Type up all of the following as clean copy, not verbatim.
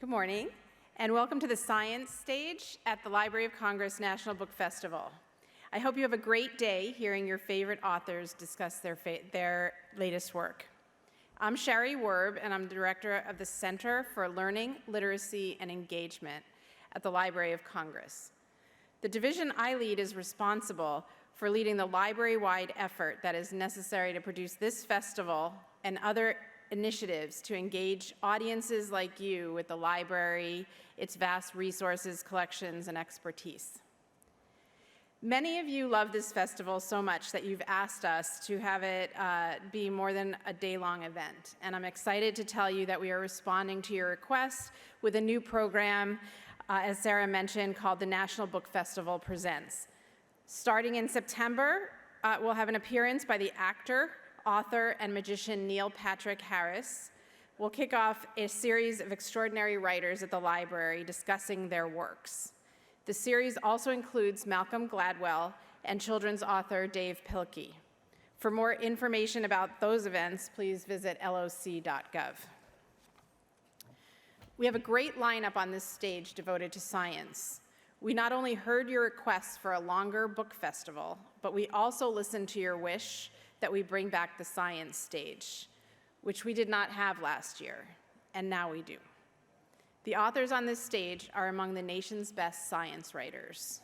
Good morning, and welcome to the Science Stage at the Library of Congress National Book Festival. I hope you have a great day hearing your favorite authors discuss their latest work. I'm Shari Werb, and I'm the director of the Center for Learning, Literacy, and Engagement at the Library of Congress. The division I lead is responsible for leading the library-wide effort that is necessary to produce this festival and other initiatives to engage audiences like you with the library, its vast resources, collections, and expertise. Many of you love this festival so much that you've asked us to have it be more than a day-long event. And I'm excited to tell you that we are responding to your request with a new program, as Sarah mentioned, called the National Book Festival Presents. Starting in September, we'll have an appearance by the actor, author, and magician Neil Patrick Harris. We'll kick off a series of extraordinary writers at the library discussing their works. The series also includes Malcolm Gladwell and children's author Dave Pilkey. For more information about those events, please visit loc.gov. We have a great lineup on this stage devoted to science. We not only heard your requests for a longer book festival, but we also listened to your wish that we bring back the science stage, which we did not have last year, and now we do. The authors on this stage are among the nation's best science writers.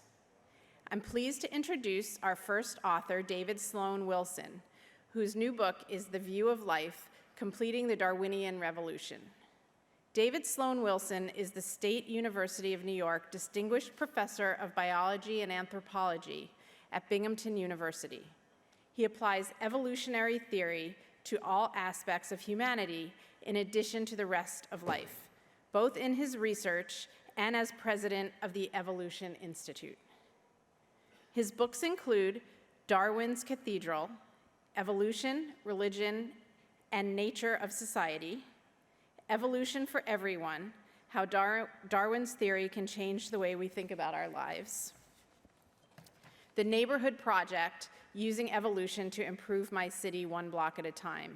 I'm pleased to introduce our first author, David Sloan Wilson, whose new book is The View of Life, Completing the Darwinian Revolution. David Sloan Wilson is the State University of New York Distinguished Professor of Biology and Anthropology at Binghamton University. He applies evolutionary theory to all aspects of humanity in addition to the rest of life, both in his research and as president of the Evolution Institute. His books include Darwin's Cathedral, Evolution, Religion, and Nature of Society, Evolution for Everyone, How Darwin's Theory Can Change the Way We Think About Our Lives, The Neighborhood Project, Using Evolution to Improve My City One Block at a Time,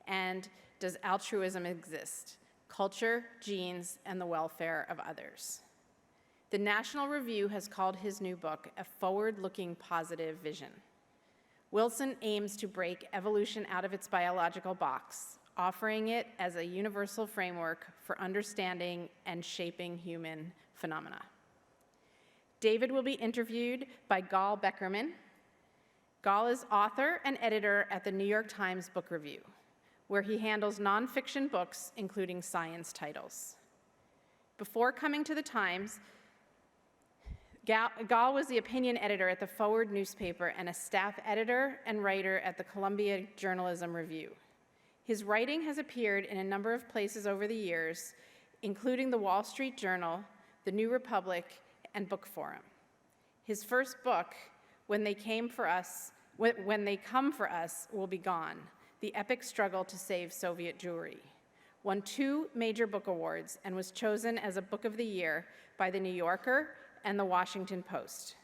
and Does Altruism Exist? Culture, Genes, and the Welfare of Others. The National Review has called his new book a forward-looking positive vision. Wilson aims to break evolution out of its biological box, offering it as a universal framework for understanding and shaping human phenomena. David will be interviewed by Gal Beckerman. Gal is author and editor at the New York Times Book Review, where he handles nonfiction books, including science titles. Before coming to the Times, Gal was the opinion editor at the Forward newspaper and a staff editor and writer at the Columbia Journalism Review. His writing has appeared in a number of places over the years, including the Wall Street Journal, the New Republic, and Book Forum. His first book, When They Come for Us, Will Be Gone, The Epic Struggle to Save Soviet Jewry, won 2 major book awards and was chosen as a Book of the Year by The New Yorker and The Washington Post.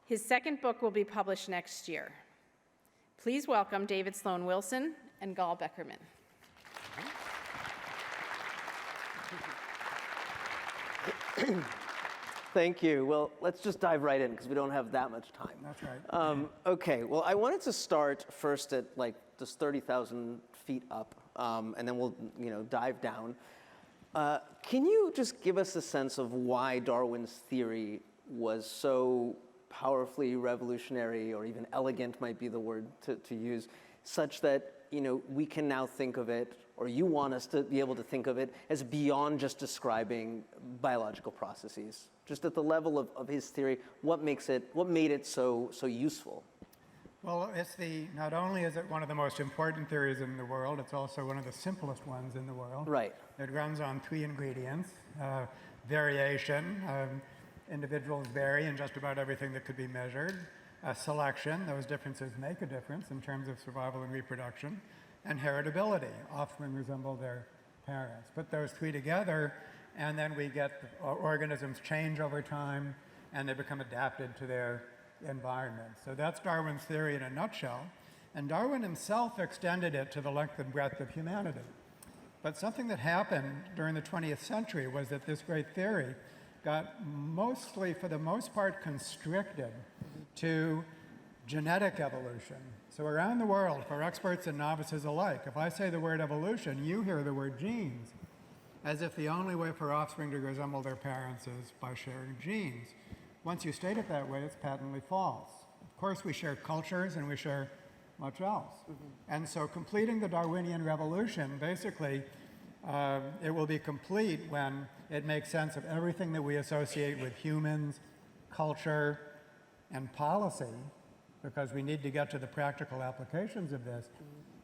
His second book will be published next year. Please welcome David Sloan Wilson and Gal Beckerman. Thank you. Well, let's just dive right in because we don't have that much time. That's right. Okay, well, I wanted to start first at like just 30,000 feet up, and then we'll dive down. Can you just give us a sense of why Darwin's theory was so powerfully revolutionary, or even elegant might be the word to use, such that we can now think of it, or you want us to be able to think of it, as beyond just describing biological processes? Just at the level of his theory, what made it so useful? Well, not only is it one of the most important theories in the world, it's also one of the simplest ones in the world. Right. It runs on 3 ingredients: variation, individuals vary in just about everything that could be measured; selection, those differences make a difference in terms of survival and reproduction; and heritability, offspring resemble their parents. Put those 3 together, and then we get organisms change over time, and they become adapted to their environment. So that's Darwin's theory in a nutshell. And Darwin himself extended it to the length and breadth of humanity. But something that happened during the 20th century was that this great theory got mostly, for the most part, constricted to genetic evolution. So around the world, for experts and novices alike, if I say the word evolution, you hear the word genes, as if the only way for offspring to resemble their parents is by sharing genes. Once you state it that way, it's patently false. Of course, we share cultures and we share much else. And so completing the Darwinian Revolution, basically, it will be complete when it makes sense of everything that we associate with humans, culture, and policy, because we need to get to the practical applications of this,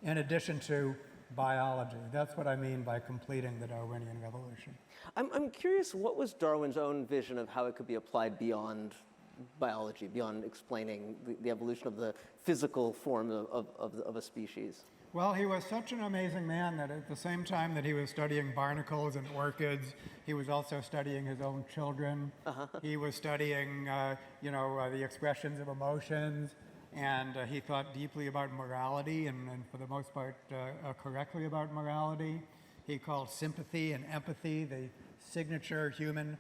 in addition to biology. That's what I mean by completing the Darwinian Revolution. I'm curious, what was Darwin's own vision of how it could be applied beyond biology, beyond explaining the evolution of the physical form of a species? Well, he was such an amazing man that at the same time that he was studying barnacles and orchids, he was also studying his own children. He was studying, the expressions of emotions, and he thought deeply about morality, and for the most part, correctly about morality. He called sympathy and empathy the signature human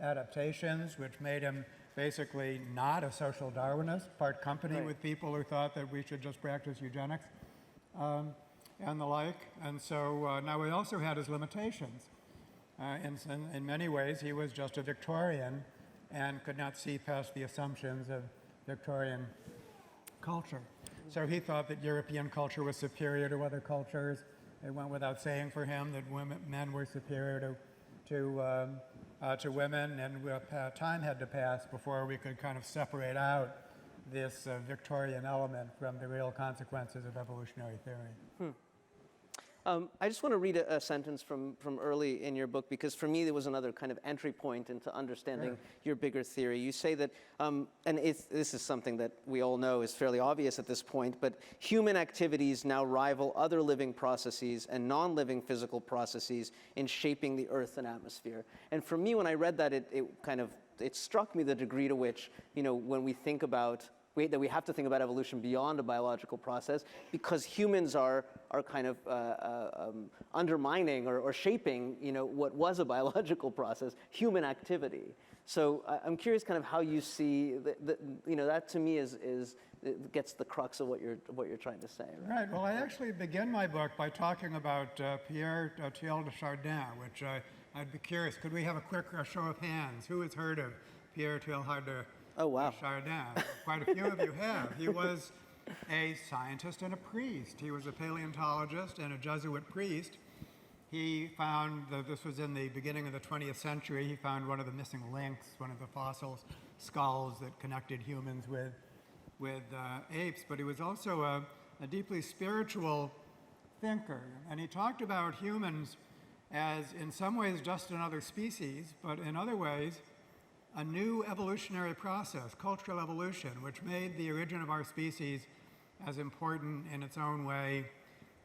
adaptations, which made him basically not a social Darwinist, part company with people who thought that we should just practice eugenics. And the like. And so now we also had his limitations. In many ways, he was just a Victorian and could not see past the assumptions of Victorian culture. So he thought that European culture was superior to other cultures. It went without saying for him that men were superior to women, and time had to pass before we could kind of separate out this Victorian element from the real consequences of evolutionary theory. I just want to read a sentence from early in your book, because for me, there was another kind of entry point into understanding your bigger theory. You say that, and this is something that we all know is fairly obvious at this point, but human activities now rival other living processes and non-living physical processes in shaping the Earth and atmosphere. And for me, when I read that, it struck me the degree to which, when we think about that we have to think about evolution beyond a biological process, because humans are kind of undermining or shaping, what was a biological process, human activity. So I'm curious, kind of how you see that to me it gets the crux of what you're trying to say. Right. Well, I actually begin my book by talking about Pierre Teilhard, which I'd be curious. Could we have a quick show of hands? Who has heard of Pierre Teilhard? Oh, wow. Chardin. Quite a few of you have. He was a scientist and a priest. He was a paleontologist and a Jesuit priest. He found that this was in the beginning of the 20th century. He found one of the missing links, one of the fossil skulls that connected humans with apes. But he was also a deeply spiritual thinker. And he talked about humans as, in some ways, just another species, but in other ways, a new evolutionary process, cultural evolution, which made the origin of our species as important in its own way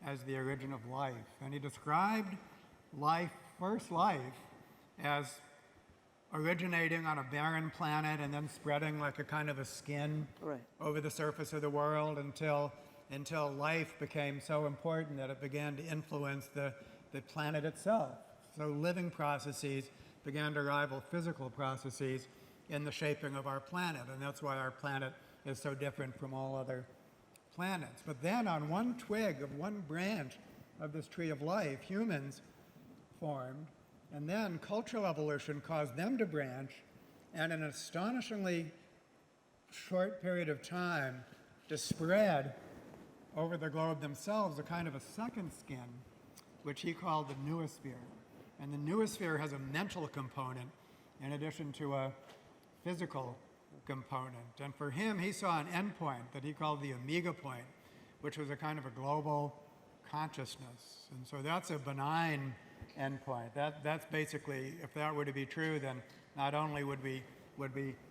as the origin of life. And he described first life, as originating on a barren planet and then spreading like a kind of a skin over the surface of the world until life became so important that it began to influence the planet itself. So living processes began to rival physical processes in the shaping of our planet, and that's why our planet is so different from all other planets. But then on one twig of one branch of this tree of life, humans formed, and then cultural evolution caused them to branch, and in an astonishingly short period of time to spread over the globe themselves a kind of a second skin, which he called the noosphere. And the noosphere has a mental component in addition to a physical component. And for him, he saw an endpoint that he called the omega point, which was a kind of a global consciousness. And so that's a benign endpoint. That's basically, if that were to be true, then not only would we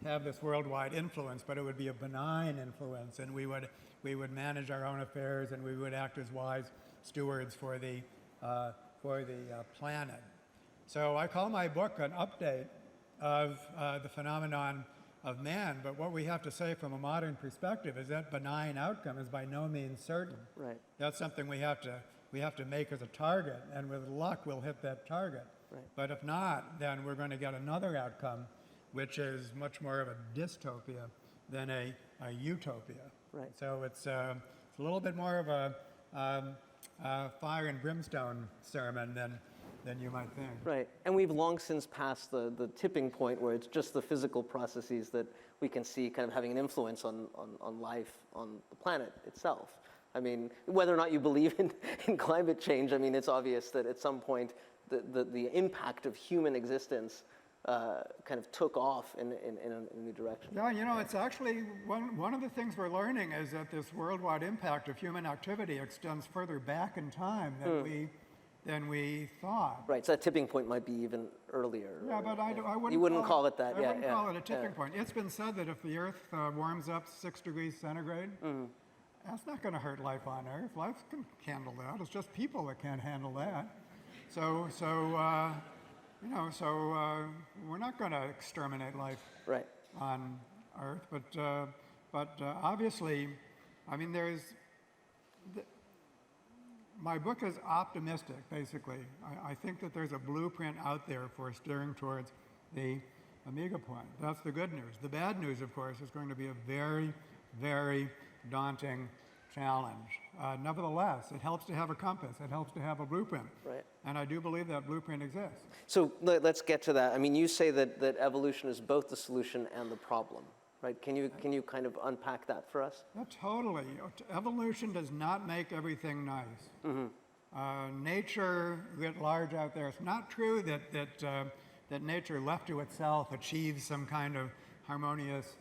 have this worldwide influence, but it would be a benign influence, and we would manage our own affairs, and we would act as wise stewards for the planet. So I call my book an update of the phenomenon of man, but what we have to say from a modern perspective is that benign outcome is by no means certain. Right. That's something we have we have to make as a target, and with luck, we'll hit that target. Right. But if not, then we're going to get another outcome, which is much more of a dystopia than a utopia. Right. So it's a little bit more of a fire and brimstone sermon than you might think. Right, and we've long since passed the tipping point where it's just the physical processes that we can see kind of having an influence on life on the planet itself. I mean, whether or not you believe in climate change, I mean, it's obvious that at some point the impact of human existence kind of took off in a new direction. Yeah, you know, it's actually one of the things we're learning is that this worldwide impact of human activity extends further back in time than we thought. Right, so that tipping point might be even earlier. Yeah, but I wouldn't. You wouldn't call it that. I wouldn't call it a tipping point. It's been said that if the Earth warms up 6 degrees centigrade, that's not going to hurt life on Earth. Life can handle that. It's just people that can't handle that. So we're not going to exterminate life Right. on Earth. But obviously, I mean, my book is optimistic, basically. I think that there's a blueprint out there for steering towards the Omega point. That's the good news. The bad news, of course, is going to be a very, very daunting challenge. Nevertheless, it helps to have a compass. It helps to have a blueprint. Right. And I do believe that blueprint exists. So let's get to that. I mean, you say that evolution is both the solution and the problem, right? Can you kind of unpack that for us? Yeah, totally. Evolution does not make everything nice. Nature writ large out there. It's not true that nature left to itself achieves some kind of harmonious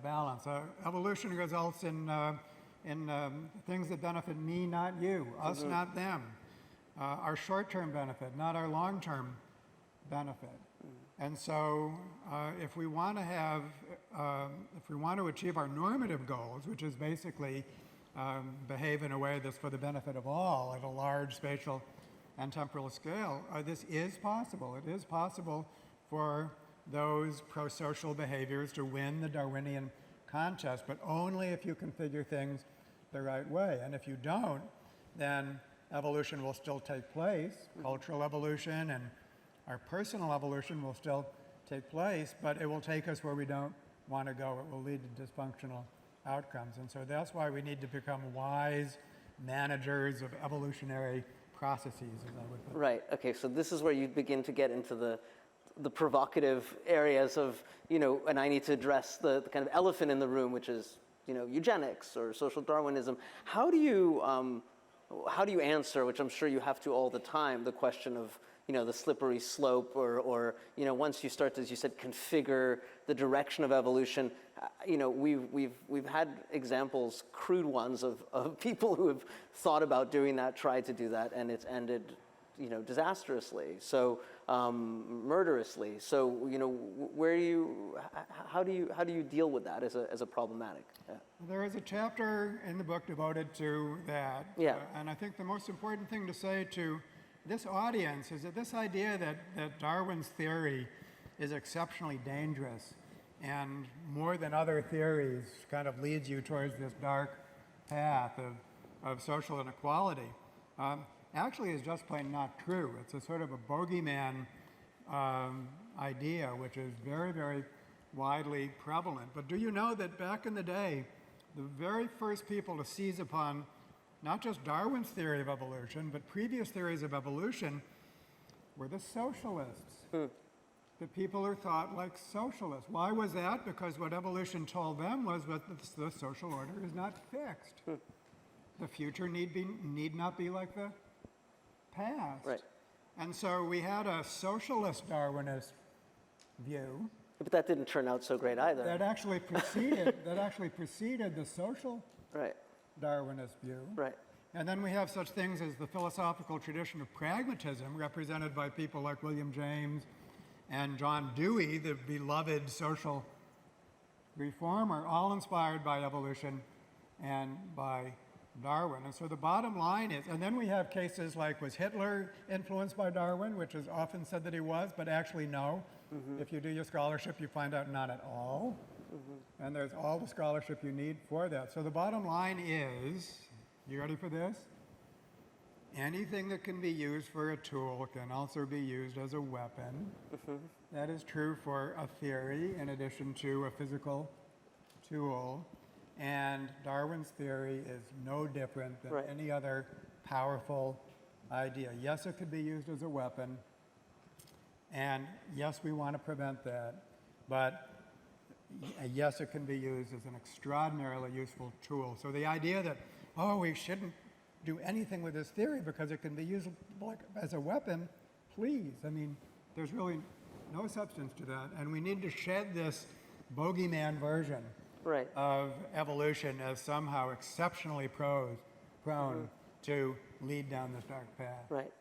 balance. Evolution results in things that benefit me, not you, us, not them. Our short-term benefit, not our long-term benefit. And so, if we want to achieve our normative goals, which is basically behave in a way that's for the benefit of all at a large spatial and temporal scale, this is possible. It is possible for those pro-social behaviors to win the Darwinian contest, but only if you configure things the right way. And if you don't, then evolution will still take place. Cultural evolution and our personal evolution will still take place, but it will take us where we don't want to go. It will lead to dysfunctional outcomes. And so that's why we need to become wise managers of evolutionary processes, as I would put it. Right. Okay. So this is where you begin to get into the provocative areas of, and I need to address the kind of elephant in the room, which is, eugenics or social Darwinism. How do you answer, which I'm sure you have to all the time, the question of, the slippery slope or once you start to, as you said, configure the direction of evolution, we've had examples, crude ones of people who have thought about doing that, tried to do that, and it's ended, disastrously. So murderously. So how do you deal with that as a problematic? Yeah. There is a chapter in the book devoted to that. Yeah. And I think the most important thing to say to this audience is that this idea that Darwin's theory is exceptionally dangerous and more than other theories kind of leads you towards this dark path of social inequality actually is just plain not true. It's a sort of a bogeyman idea, which is very, very widely prevalent. But do you know that back in the day, the very first people to seize upon not just Darwin's theory of evolution, but previous theories of evolution were the socialists. The people who thought like socialists. Why was that? Because what evolution told them was that the social order is not fixed. The future need not be like the past. Right. And so we had a socialist Darwinist view. But that didn't turn out so great either. That actually preceded the social Right. Darwinist view. Right. And then we have such things as the philosophical tradition of pragmatism, represented by people like William James and John Dewey, the beloved social reformer, all inspired by evolution and by Darwin. And so the bottom line is, and then we have cases like, was Hitler influenced by Darwin, which is often said that he was, but actually no. If you do your scholarship, you find out not at all. And there's all the scholarship you need for that. So the bottom line is You ready for this? Anything that can be used for a tool can also be used as a weapon. That is true for a theory in addition to a physical tool. And Darwin's theory is no different than any other powerful idea. Yes, it could be used as a weapon. And yes, we want to prevent that. But yes, it can be used as an extraordinarily useful tool. So the idea that, oh, we shouldn't do anything with this theory because it can be used as a weapon, please. I mean, there's really no substance to that. And we need to shed this bogeyman version of evolution as somehow exceptionally prone to lead down this dark path. Right.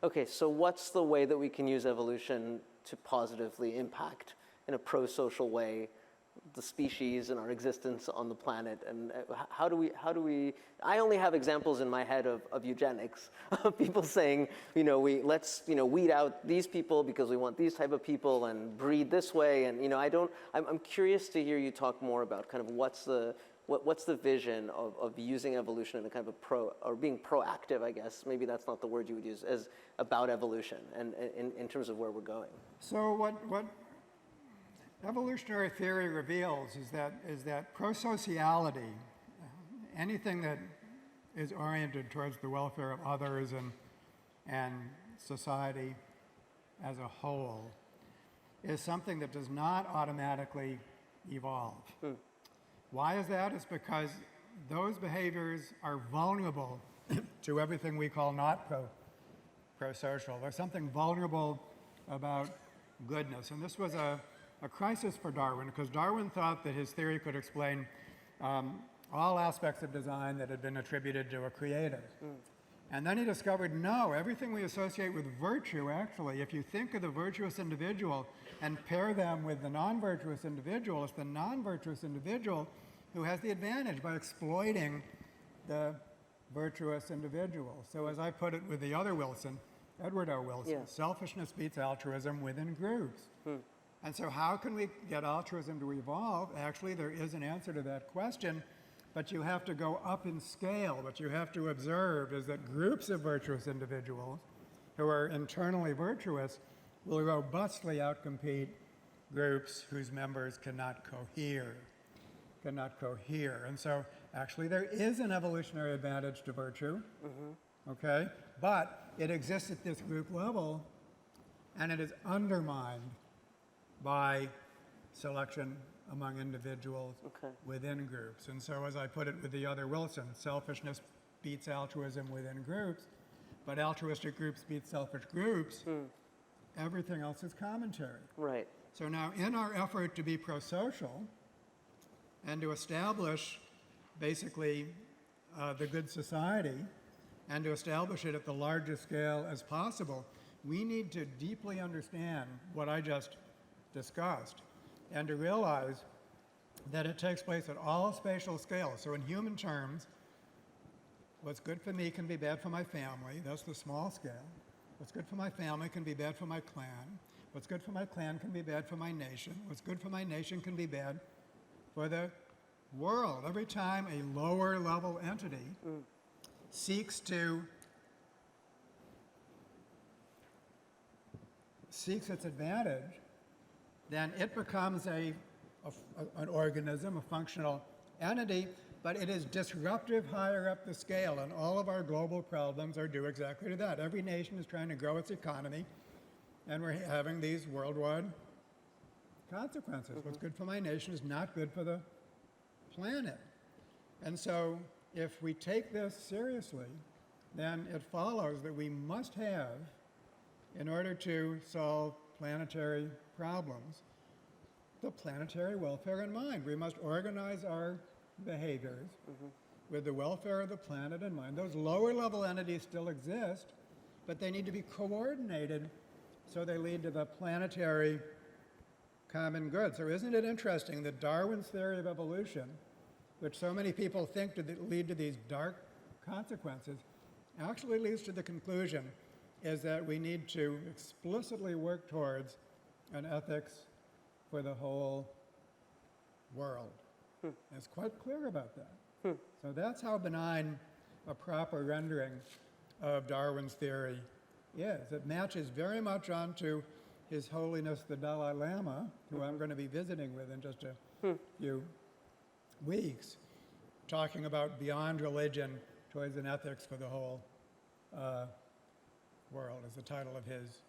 Okay, so what's the way that we can use evolution to positively impact in a pro-social way the species and our existence on the planet? And how do we, I only have examples in my head of eugenics, of people saying, let's, weed out these people because we want these type of people and breed this way. And, I'm curious to hear you talk more about kind of what's the vision of using evolution in a kind of or being proactive, I guess. Maybe that's not the word you would use, as about evolution and in terms of where we're going. So what evolutionary theory reveals is that prosociality, anything that is oriented towards the welfare of others and society as a whole, is something that does not automatically evolve. Why is that? It's because those behaviors are vulnerable to everything we call not pro-social. There's something vulnerable about goodness. And this was a crisis for Darwin, because Darwin thought that his theory could explain all aspects of design that had been attributed to a creator. And then he discovered, no, everything we associate with virtue, actually, if you think of the virtuous individual and pair them with the non-virtuous individual, it's the non-virtuous individual who has the advantage by exploiting the virtuous individual. So as I put it with the other Wilson, Edward O. Wilson, selfishness beats altruism within groups. And so how can we get altruism to evolve? Actually, there is an answer to that question, but you have to go up in scale. What you have to observe is that groups of virtuous individuals who are internally virtuous will robustly outcompete groups whose members cannot cohere. And so actually there is an evolutionary advantage to virtue, okay? But it exists at this group level, and it is undermined by selection among individuals within groups. And so as I put it with the other Wilson, selfishness beats altruism within groups, but altruistic groups beat selfish groups. Everything else is commentary. Right. So now in our effort to be pro-social and to establish basically the good society and to establish it at the largest scale as possible, we need to deeply understand what I just discussed and to realize that it takes place at all spatial scales. So in human terms, what's good for me can be bad for my family. That's the small scale. What's good for my family can be bad for my clan. What's good for my clan can be bad for my nation. What's good for my nation can be bad for the world. Every time a lower level entity seeks its advantage, then it becomes an organism, a functional entity, but it is disruptive higher up the scale, and all of our global problems are due exactly to that. Every nation is trying to grow its economy, and we're having these worldwide consequences. What's good for my nation is not good for the planet. And so if we take this seriously, then it follows that we must have, in order to solve planetary problems, the planetary welfare in mind. We must organize our behaviors with the welfare of the planet in mind. Those lower level entities still exist, but they need to be coordinated so they lead to the planetary common good. So isn't it interesting that Darwin's theory of evolution, which so many people think to lead to these dark consequences, actually leads to the conclusion is that we need to explicitly work towards an ethics for the whole world. It's quite clear about that. So that's how benign a proper rendering of Darwin's theory is. It matches very much onto His Holiness the Dalai Lama, who I'm going to be visiting with in just a few weeks, talking about beyond religion, towards an ethics for the whole world is the title of his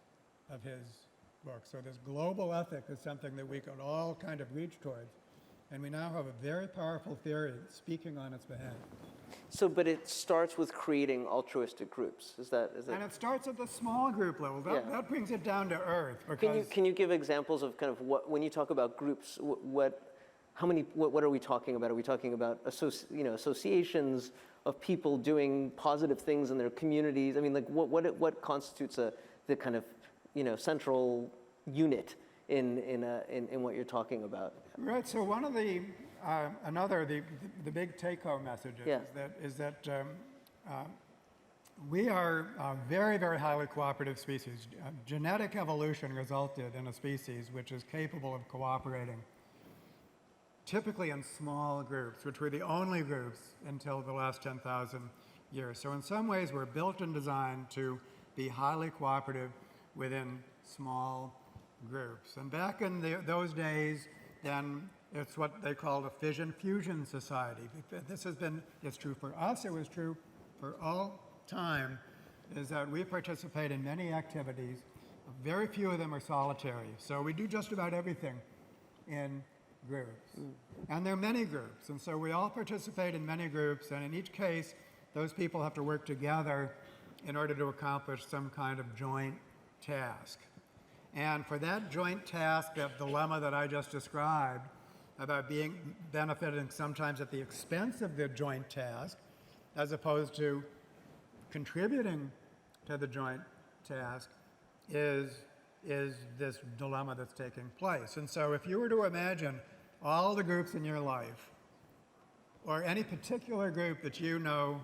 book. So this global ethic is something that we could all kind of reach towards. And we now have a very powerful theory speaking on its behalf. So, but it starts with creating altruistic groups. Is that? And it starts at the small group level. That brings it down to earth. Can you give examples of kind of what, when you talk about groups, what are we talking about? Are we talking about associations of people doing positive things in their communities? I mean, like what constitutes the kind of central unit in what you're talking about? Right. So one of the the big take-home messages is that we are a very, very highly cooperative species. Genetic evolution resulted in a species which is capable of cooperating, typically in small groups, which were the only groups until the last 10,000 years. So in some ways, we're built and designed to be highly cooperative within small groups. And back in those days, then it's what they called a fission-fusion society. It's true for us, it was true for all time, is that we participate in many activities. Very few of them are solitary. So we do just about everything in groups. And there are many groups, and so we all participate in many groups, and in each case, those people have to work together in order to accomplish some kind of joint task. And for that joint task, that dilemma that I just described, about benefiting sometimes at the expense of the joint task, as opposed to contributing to the joint task, is this dilemma that's taking place. And so if you were to imagine all the groups in your life, or any particular group that you know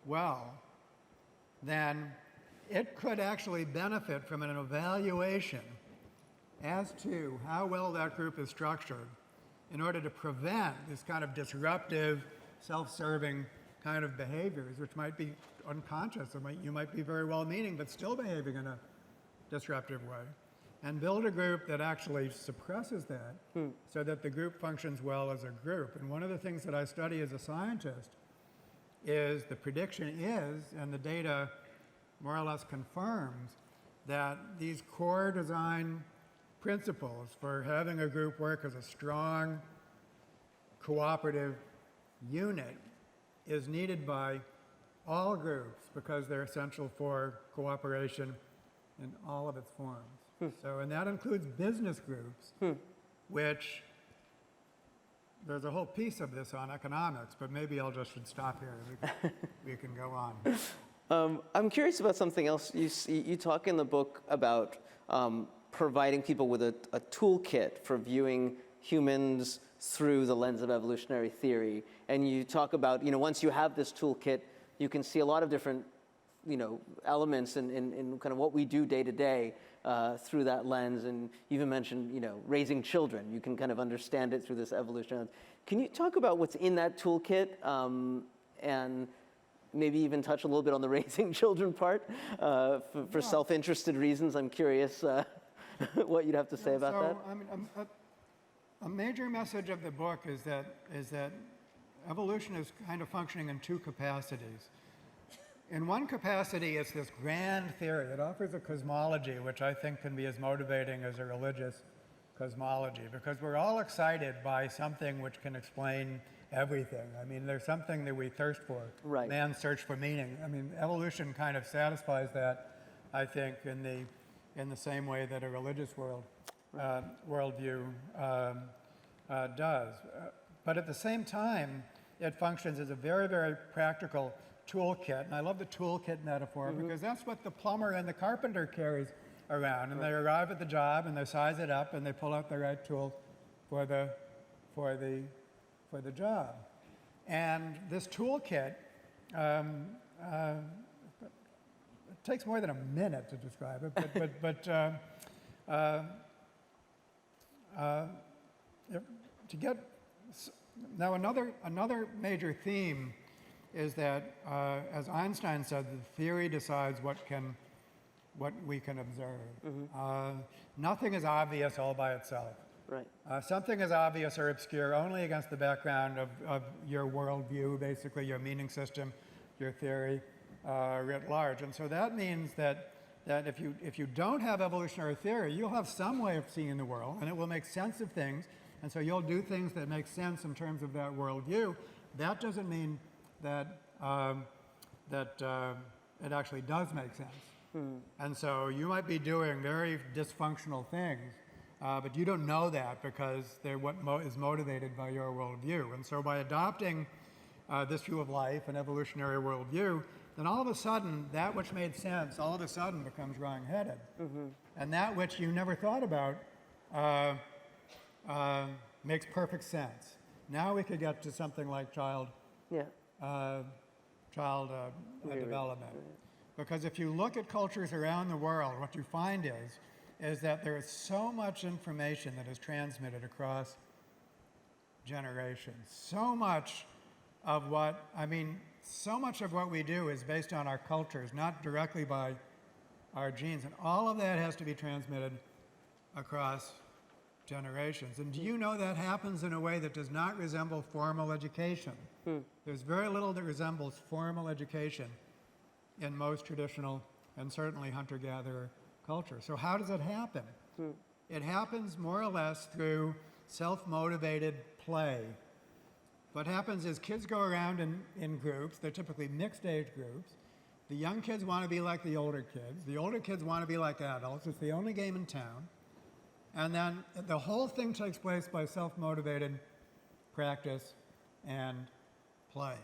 well, then it could actually benefit from an evaluation as to how well that group is structured in order to prevent this kind of disruptive, self-serving kind of behaviors, which might be unconscious, or you might be very well-meaning, but still behaving in a disruptive way, and build a group that actually suppresses that so that the group functions well as a group. And one of the things that I study as a scientist is the prediction is, and the data more or less confirms, that these core design principles for having a group work as a strong, cooperative unit is needed by all groups because they're essential for cooperation in all of its forms. So, and that includes business groups, which there's a whole piece of this on economics, but maybe I'll just should stop here. We can go on. I'm curious about something else. You talk in the book about providing people with a toolkit for viewing humans through the lens of evolutionary theory. And you talk about, once you have this toolkit, you can see a lot of different, elements in kind of what we do day to day through that lens. And you even mentioned, raising children. You can kind of understand it through this evolution. Can you talk about what's in that toolkit and maybe even touch a little bit on the raising children part for self-interested reasons? I'm curious what you'd have to say about that. I mean, a major message of the book is that evolution is kind of functioning in two capacities. In one capacity, it's this grand theory. It offers a cosmology, which I think can be as motivating as a religious cosmology, because we're all excited by something which can explain everything. I mean, there's something that we thirst for. Right. Man's search for meaning. I mean, evolution kind of satisfies that, I think, in the same way that a religious worldview does. But at the same time, it functions as a very, very practical toolkit. And I love the toolkit metaphor because that's what the plumber and the carpenter carries around. And they arrive at the job and they size it up and they pull out the right tool for the job. And this toolkit, it takes more than a minute to describe it, to get now another major theme is that, as Einstein said, the theory decides what we can observe. Nothing is obvious all by itself. Right. Something is obvious or obscure only against the background of your worldview, basically your meaning system, your theory writ large. And so that means that if you don't have evolutionary theory, you'll have some way of seeing the world, and it will make sense of things, and so you'll do things that make sense in terms of that worldview. That doesn't mean that it actually does make sense. And so you might be doing very dysfunctional things, but you don't know that because they're what is motivated by your worldview. And so by adopting this view of life, an evolutionary worldview, then all of a sudden, that which made sense all of a sudden becomes wrong-headed. And that which you never thought about makes perfect sense. Now we could get to something like child development. Because if you look at cultures around the world, what you find is that there is so much information that is transmitted across generations. So much of what we do is based on our cultures, not directly by our genes. And all of that has to be transmitted across generations. And do you know that happens in a way that does not resemble formal education? There's very little that resembles formal education in most traditional and certainly hunter-gatherer culture. So how does it happen? It happens more or less through self-motivated play. What happens is kids go around in groups. They're typically mixed age groups. The young kids want to be like the older kids. The older kids want to be like adults. It's the only game in town. And then the whole thing takes place by self-motivated practice and play.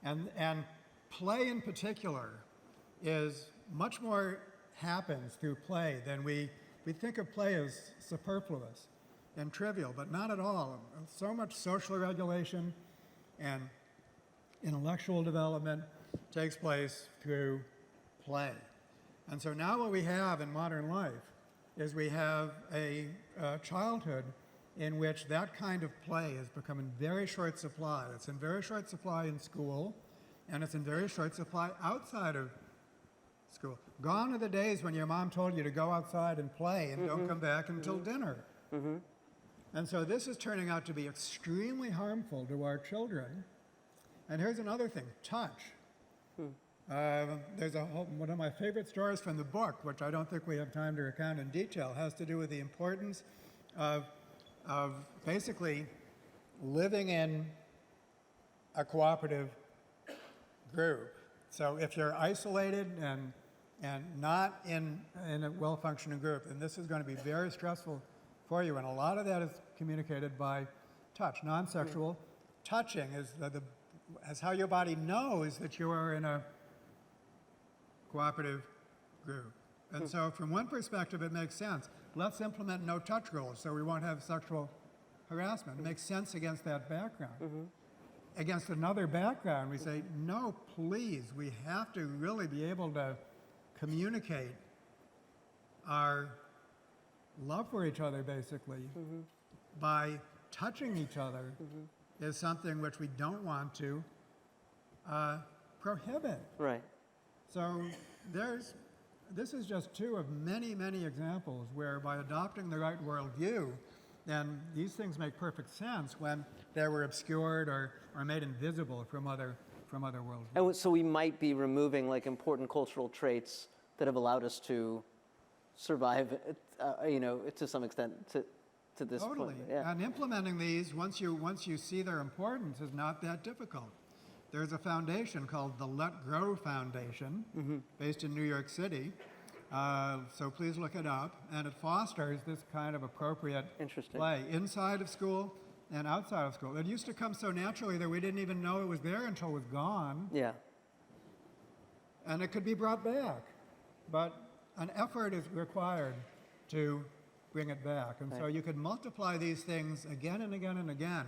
And play in particular is much more happens through play than we think of play as superfluous and trivial, but not at all. So much social regulation and intellectual development takes place through play. And so now what we have in modern life is we have a childhood in which that kind of play has become in very short supply. It's in very short supply in school, and it's in very short supply outside of school. Gone are the days when your mom told you to go outside and play and don't come back until dinner. And so this is turning out to be extremely harmful to our children. And here's another thing, touch. There's one of my favorite stories from the book, which I don't think we have time to recount in detail, has to do with the importance of basically living in a cooperative group. So if you're isolated and not in a well-functioning group, then this is going to be very stressful for you. And a lot of that is communicated by touch. Non-sexual touching is how your body knows that you are in a cooperative group. And so from one perspective, it makes sense. Let's implement no-touch rules so we won't have sexual harassment. It makes sense against that background. Against another background, we say, no, please, we have to really be able to communicate our love for each other, basically, by touching each other is something which we don't want to prohibit. Right. So this is just two of many, many examples where by adopting the right worldview, then these things make perfect sense when they were obscured or made invisible from other worldviews. And so we might be removing like important cultural traits that have allowed us to survive, to some extent to this point. Totally. Yeah. And implementing these, once you see their importance, is not that difficult. There's a foundation called the Let Grow Foundation, based in New York City. So please look it up. And it fosters this kind of appropriate play inside of school and outside of school. It used to come so naturally that we didn't even know it was there until it was gone. Yeah. And it could be brought back. But an effort is required to bring it back. And so you could multiply these things again and again and again.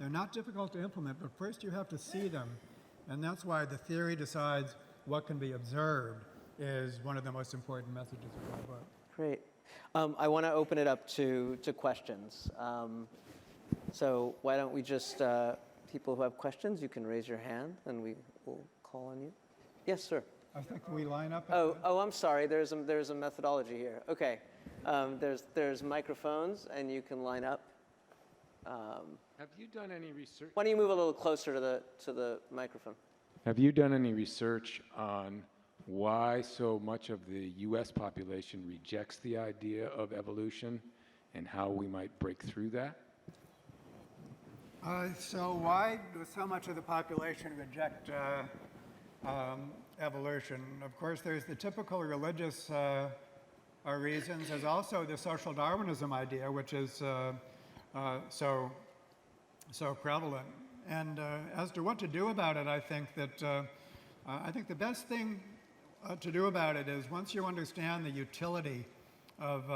They're not difficult to implement, but first you have to see them. And that's why the theory decides what can be observed is one of the most important messages of my book. Great. I want to open it up to questions. So why don't we just people who have questions, you can raise your hand and we will call on you. Yes, sir. I think we line up. I'm sorry. There's a methodology here. Okay. There's microphones and you can line up. Have you done any research? Why don't you move a little closer to the microphone? Have you done any research on why so much of the U.S. population rejects the idea of evolution and how we might break through that? So why does so much of the population reject evolution? Of course, there's the typical religious reasons. There's also the social Darwinism idea, which is so prevalent. And as to what to do about it, I think that the best thing to do about it is once you understand the utility of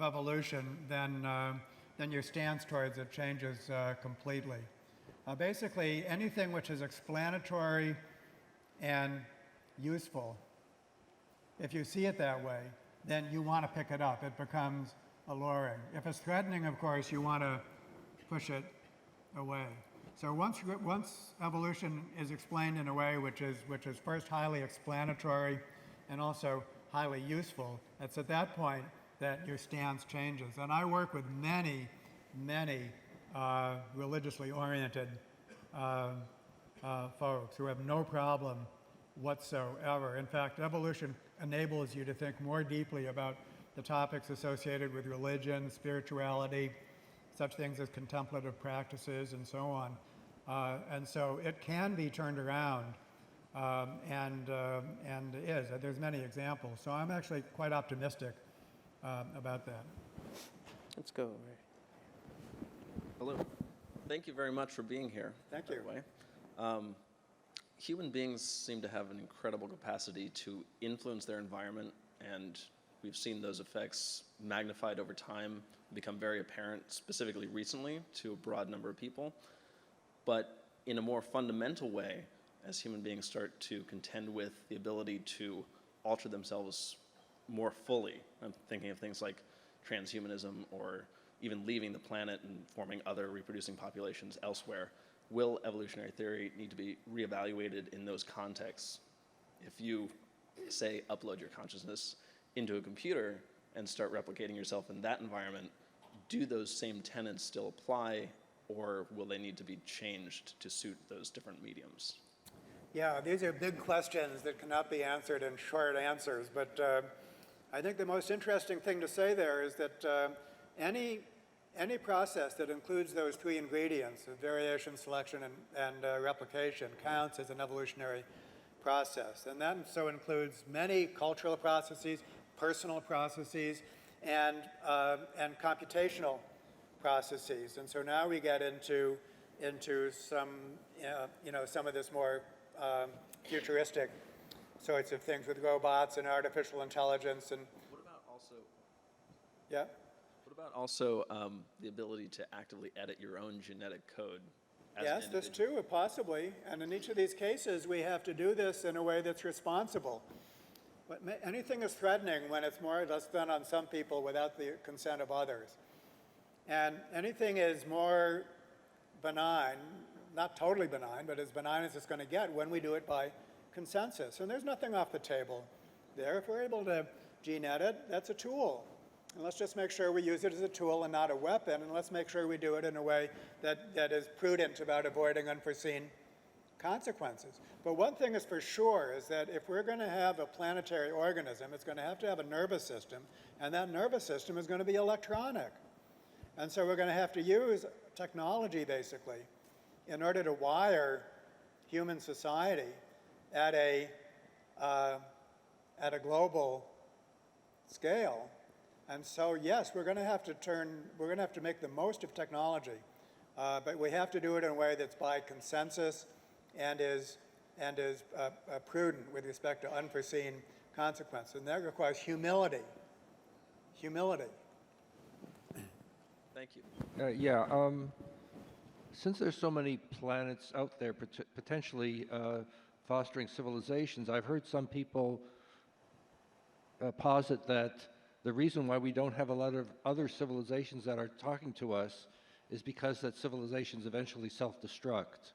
evolution, then your stance towards it changes completely. Basically, anything which is explanatory and useful, if you see it that way, then you want to pick it up. It becomes alluring. If it's threatening, of course, you want to push it away. So once evolution is explained in a way which is first highly explanatory and also highly useful, it's at that point that your stance changes. And I work with many religiously oriented folks who have no problem whatsoever. In fact, evolution enables you to think more deeply about the topics associated with religion, spirituality, such things as contemplative practices, and so on. And so it can be turned around, and is. There's many examples. So I'm actually quite optimistic about that. Let's go. Hello. Thank you very much for being here. Thank you. By the way. Human beings seem to have an incredible capacity to influence their environment, and we've seen those effects magnified over time, become very apparent, specifically recently, to a broad number of people. But in a more fundamental way, as human beings start to contend with the ability to alter themselves more fully, I'm thinking of things like transhumanism or even leaving the planet and forming other reproducing populations elsewhere, will evolutionary theory need to be reevaluated in those contexts? If you, say, upload your consciousness into a computer and start replicating yourself in that environment, do those same tenets still apply, or will they need to be changed to suit those different mediums? Yeah, these are big questions that cannot be answered in short answers, but I think the most interesting thing to say there is that any process that includes those three ingredients of variation, selection, and replication counts as an evolutionary process. And that so includes many cultural processes, personal processes, and computational processes. And so now we get into some, some of this more futuristic sorts of things with robots and artificial intelligence. And What about also? Yeah. What about also the ability to actively edit your own genetic code? As Yes, an that's individual? true, possibly. And in each of these cases, we have to do this in a way that's responsible. But anything is threatening when it's more or less done on some people without the consent of others. And anything is more benign, not totally benign, but as benign as it's going to get when we do it by consensus. And there's nothing off the table there. If we're able to gene edit, that's a tool. And let's just make sure we use it as a tool and not a weapon, and let's make sure we do it in a way that is prudent about avoiding unforeseen consequences. But one thing is for sure is that if we're going to have a planetary organism, it's going to have a nervous system, and that nervous system is going to be electronic. And so we're going to have to use technology, basically, in order to wire human society at a global scale. And so, yes, we're going to have to make the most of technology, but we have to do it in a way that's by consensus and is prudent with respect to unforeseen consequences. And that requires humility. Humility. Thank you. Since there's so many planets out there potentially fostering civilizations, I've heard some people posit that the reason why we don't have a lot of other civilizations that are talking to us is because that civilizations eventually self-destruct.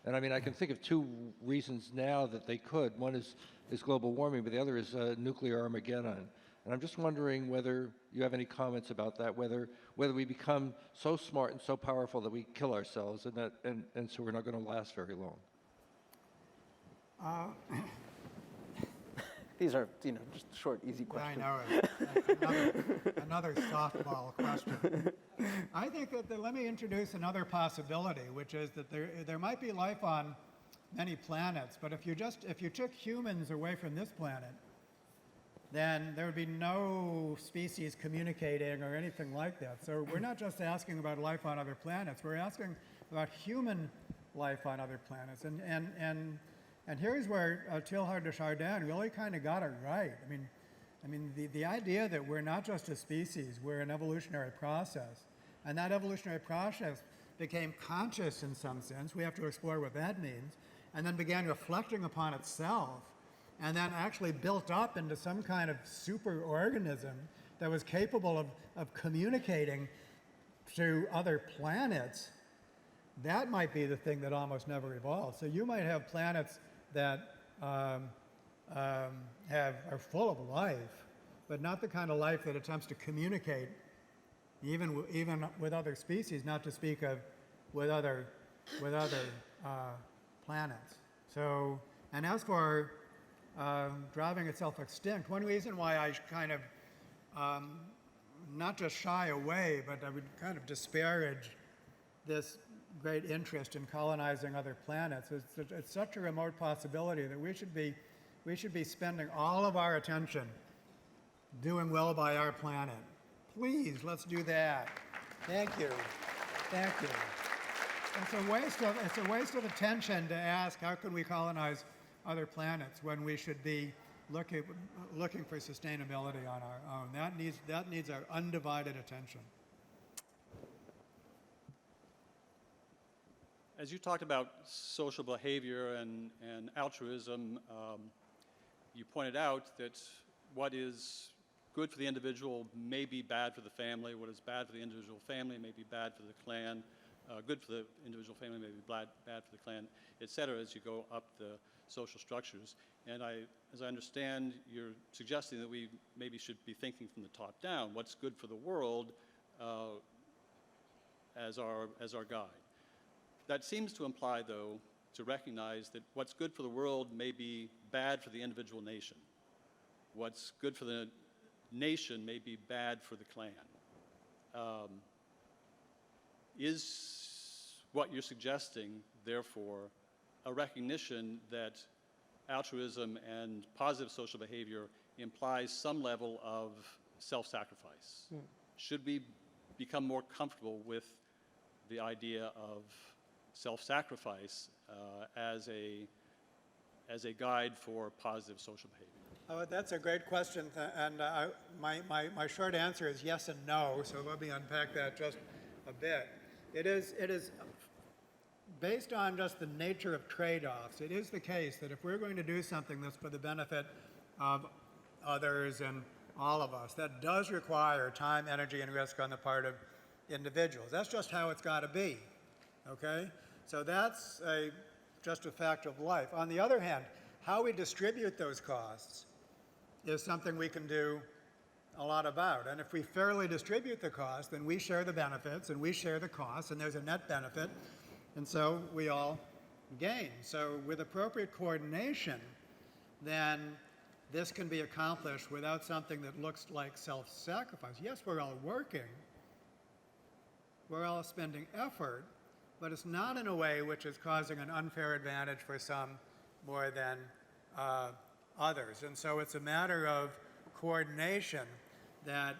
And I mean, I can think of two reasons now that they could. One is global warming, but the other is nuclear Armageddon. And I'm just wondering whether you have any comments about that, whether we become so smart and so powerful that we kill ourselves, and so we're not going to last very long. These are, just short, easy questions. I know it. Another softball question. I think that let me introduce another possibility, which is that there might be life on many planets, but if you took humans away from this planet, then there would be no species communicating or anything like that. So we're not just asking about life on other planets, we're asking about human life on other planets. And here's where Teilhard de Chardin really kind of got it right. I mean, the idea that we're not just a species, we're an evolutionary process, and that evolutionary process became conscious in some sense. We have to explore what that means, and then began reflecting upon itself, and then actually built up into some kind of superorganism that was capable of communicating to other planets. That might be the thing that almost never evolved. So you might have planets that are full of life, but not the kind of life that attempts to communicate even with other species, not to speak of with other planets. So, and as for driving itself extinct, one reason why I kind of not just shy away, but I would kind of disparage this great interest in colonizing other planets. It's such a remote possibility that we should be spending all of our attention doing well by our planet. Please, let's do that. Thank you. Thank you. It's a waste of attention to ask how can we colonize other planets when we should be looking for sustainability on our own. That needs our undivided attention. As you talked about social behavior and altruism, you pointed out that what is good for the individual may be bad for the family. What is bad for the individual family may be bad for the clan. Good for the individual family may be bad for the clan, et cetera, as you go up the social structures. And as I understand, you're suggesting that we maybe should be thinking from the top down. What's good for the world as our guide. That seems to imply, though, to recognize that what's good for the world may be bad for the individual nation. What's good for the nation may be bad for the clan. Is what you're suggesting, therefore, a recognition that altruism and positive social behavior implies some level of self-sacrifice? Should we become more comfortable with the idea of self-sacrifice as a guide for positive social behavior? Oh, that's a great question, and my short answer is yes and no, so let me unpack that just a bit. It is based on just the nature of trade-offs. It is the case that if we're going to do something that's for the benefit of others and all of us, that does require time, energy, and risk on the part of individuals. That's just how it's got to be, okay? So that's just a fact of life. On the other hand, how we distribute those costs is something we can do a lot about. And if we fairly distribute the cost, then we share the benefits and we share the costs, and there's a net benefit, and so we all gain. So with appropriate coordination, then this can be accomplished without something that looks like self-sacrifice. Yes, we're all working, we're all spending effort, but it's not in a way which is causing an unfair advantage for some more than others. And so it's a matter of coordination that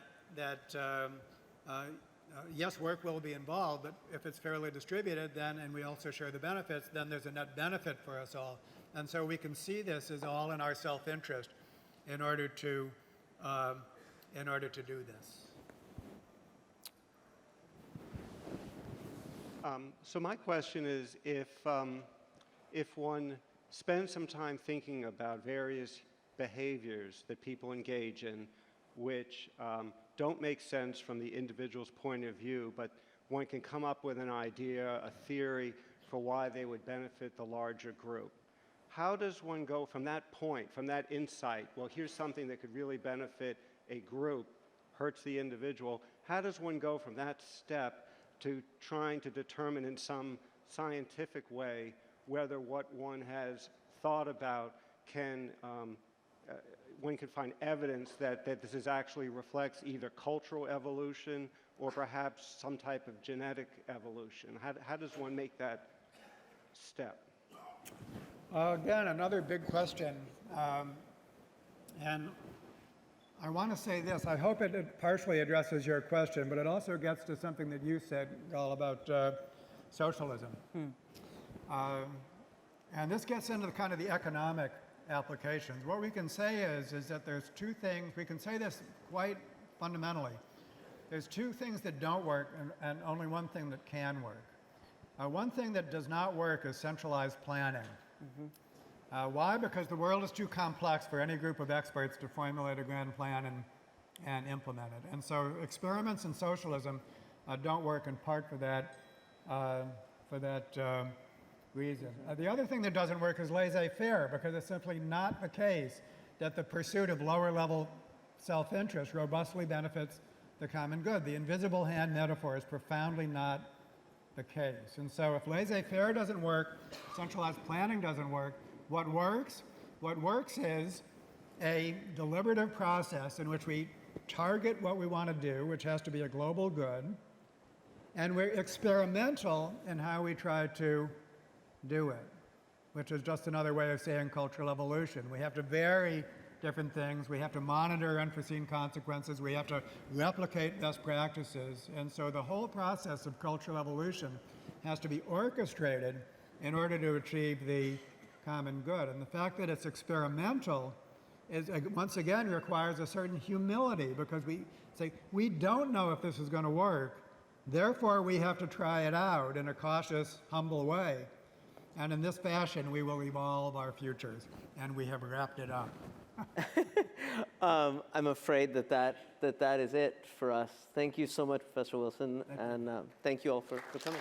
yes, work will be involved, but if it's fairly distributed, then, and we also share the benefits, then there's a net benefit for us all. And so we can see this as all in our self-interest in order to do this. So my question is, if one spends some time thinking about various behaviors that people engage in, which don't make sense from the individual's point of view, but one can come up with an idea, a theory for why they would benefit the larger group. How does one go from that point, from that insight, well, here's something that could really benefit a group, hurts the individual, how does one go from that step to trying to determine in some scientific way whether what one has thought about can, one can find evidence that this actually reflects either cultural evolution or perhaps some type of genetic evolution? How does one make that step? Again, another big question. And I want to say this. I hope it partially addresses your question, but it also gets to something that you said, Gal, about socialism. And this gets into the kind of the economic applications. What we can say is that there's two things. We can say this quite fundamentally. There's two things that don't work and only one thing that can work. One thing that does not work is centralized planning. Why? Because the world is too complex for any group of experts to formulate a grand plan and implement it. And so experiments in socialism don't work in part for that reason. The other thing that doesn't work is laissez-faire, because it's simply not the case that the pursuit of lower-level self-interest robustly benefits the common good. The invisible hand metaphor is profoundly not the case. And so if laissez-faire doesn't work, centralized planning doesn't work, what works? What works is a deliberative process in which we target what we want to do, which has to be a global good, and we're experimental in how we try to do it, which is just another way of saying cultural evolution. We have to vary different things. We have to monitor unforeseen consequences. We have to replicate best practices. And so the whole process of cultural evolution has to be orchestrated in order to achieve the common good. And the fact that it's experimental is, once again, requires a certain humility, because we say, we don't know if this is going to work. Therefore, we have to try it out in a cautious, humble way. And in this fashion, we will evolve our futures. And we have wrapped it up. I'm afraid that is it for us. Thank you so much, Professor Wilson, and thank you all for coming.